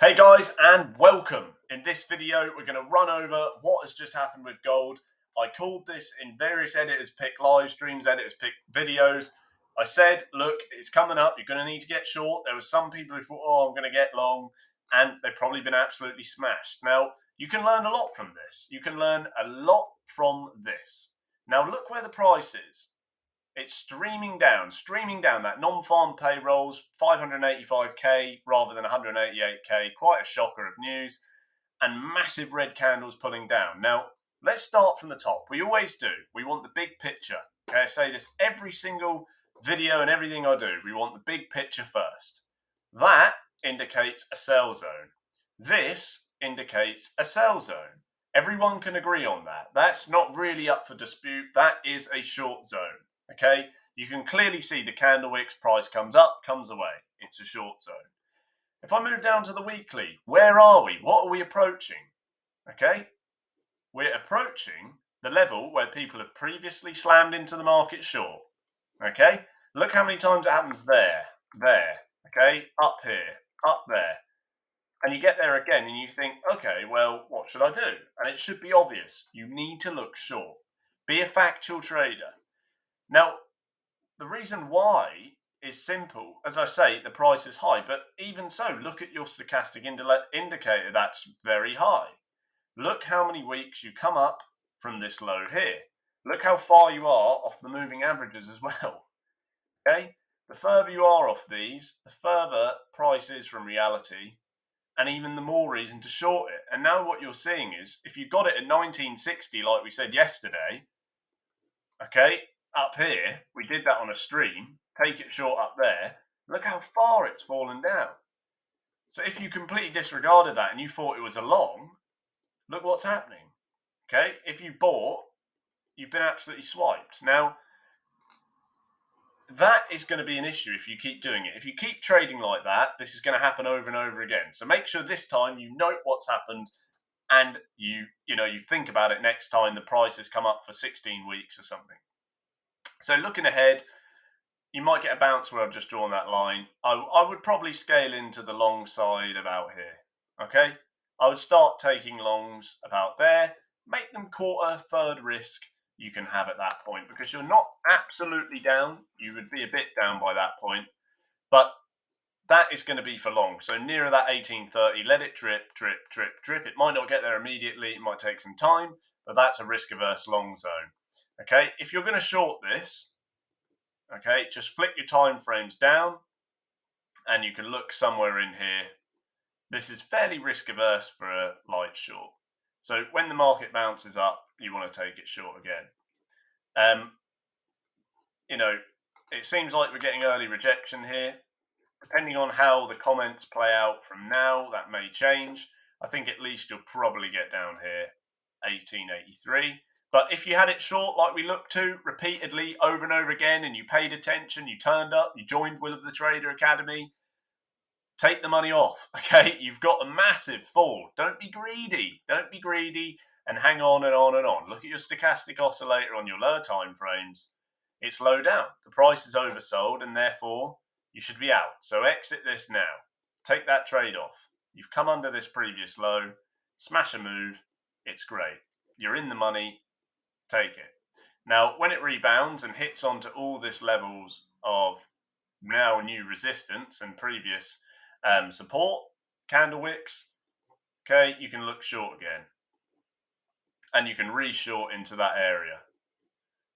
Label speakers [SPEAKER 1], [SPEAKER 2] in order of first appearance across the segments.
[SPEAKER 1] Hey guys, and welcome. In this video, we're going to run over what has just happened with gold. I called this in various editors pick live streams, editors pick videos. I said, look, it's coming up. You're going to need to get short. There were some people who thought, oh, I'm going to get long, and they've probably been absolutely smashed. Now, you can learn a lot from this. You can learn a lot from this. Now, look where the price is. It's streaming down. That non-farm payrolls, 585k rather than 188k. Quite a shocker of news. And massive red candles pulling down. Now, let's start from the top. We always do. We want the big picture. Okay, I say this every single video and everything I do. We want the big picture first. That indicates a sell zone. This indicates a sell zone. Everyone can agree on that. That's not really up for dispute. That is a short zone. Okay, you can clearly see the candle wicks, price comes up, comes away. It's a short zone. If I move down to the weekly, where are we? What are we approaching? Okay, we're approaching the level where people have previously slammed into the market short. Okay, look how many times it happens there, okay, up here, up there. And you get there again and you think, okay, well, what should I do? And it should be obvious. You need to look short. Be a factual trader. Now, the reason why is simple. As I say, the price is high, but even so, look at your stochastic indicator. That's very high. Look how many weeks you come up from this low here. Look how far you are off the moving averages as well. Okay? The further you are off these, the further price is from reality, and even the more reason to short it. And now what you're seeing is, if you got it at 1960, like we said yesterday, okay, up here, we did that on a stream, take it short up there, look how far it's fallen down. So if you completely disregarded that and you thought it was a long, look what's happening. Okay, if you bought, you've been absolutely swiped. Now, that is going to be an issue if you keep doing it. If you keep trading like that, this is going to happen over and over again. So make sure this time you note what's happened and you think about it next time the price has come up for 16 weeks or something. So looking ahead, you might get a bounce where I've just drawn that line. I would probably scale into the long side about here. Okay, I would start taking longs about there, make them quarter, third risk you can have at that point, because you're not absolutely down. You would be a bit down by that point, but that is going to be for long. So nearer that 1830, let it drip, drip, drip, drip. It might not get there immediately. It might take some time, but that's a risk-averse long zone. Okay, if you're going to short this, okay, just flick your time frames down and you can look somewhere in here. This is fairly risk-averse for a light short. So when the market bounces up, you want to take it short again. It seems like we're getting early rejection here. Depending on how the comments play out from now, that may change. I think at least you'll probably get down here, 1883. But if you had it short like we looked to repeatedly over and over again, and you paid attention, you turned up, you joined Will of the Trader Academy, take the money off, okay? You've got a massive fall. Don't be greedy. Don't be greedy and hang on and on and on. Look at your stochastic oscillator on your lower time frames. It's low down. The price is oversold, and therefore you should be out. So exit this now. Take that trade off. You've come under this previous low. Smash a move. It's great. You're in the money. Take it. Now, when it rebounds and hits onto all this levels of now new resistance and previous support, candle wicks, okay, you can look short again. And you can re-short into that area.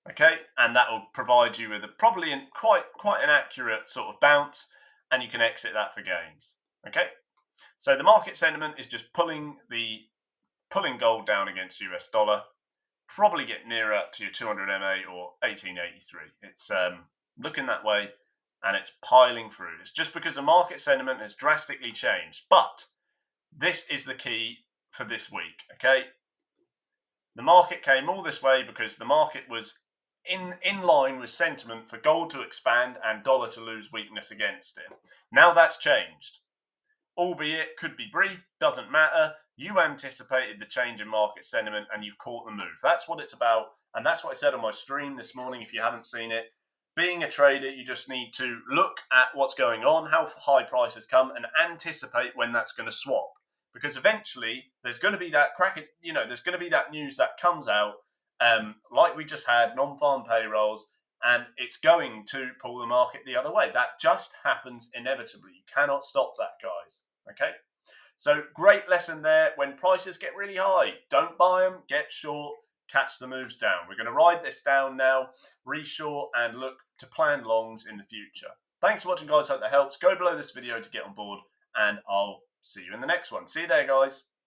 [SPEAKER 1] Okay, and that will provide you with probably quite an accurate sort of bounce, and you can exit that for gains. Okay, so the market sentiment is just pulling gold down against US dollar. Probably get nearer to your 200 MA or 1883. It's looking that way, and it's piling through. It's just because the market sentiment has drastically changed. But this is the key for this week. Okay, the market came all this way because the market was in line with sentiment for gold to expand and dollar to lose weakness against it. Now that's changed, albeit could be brief, doesn't matter. You anticipated the change in market sentiment and you've caught the move. That's what it's about, and that's what I said on my stream this morning. If you haven't seen it, being a trader, you just need to look at what's going on, how high prices come, and anticipate when that's going to swap. Because eventually there's going to be that there's going to be that news that comes out, like we just had, non-farm payrolls, and it's going to pull the market the other way. That just happens inevitably. You cannot stop that, guys. Okay? So great lesson there. When prices get really high, don't buy them, get short, catch the moves down. We're going to ride this down now, reshort, and look to plan longs in the future. Thanks for watching, guys. Hope that helps. Go below this video to get on board, and I'll see you in the next one. See you there, guys.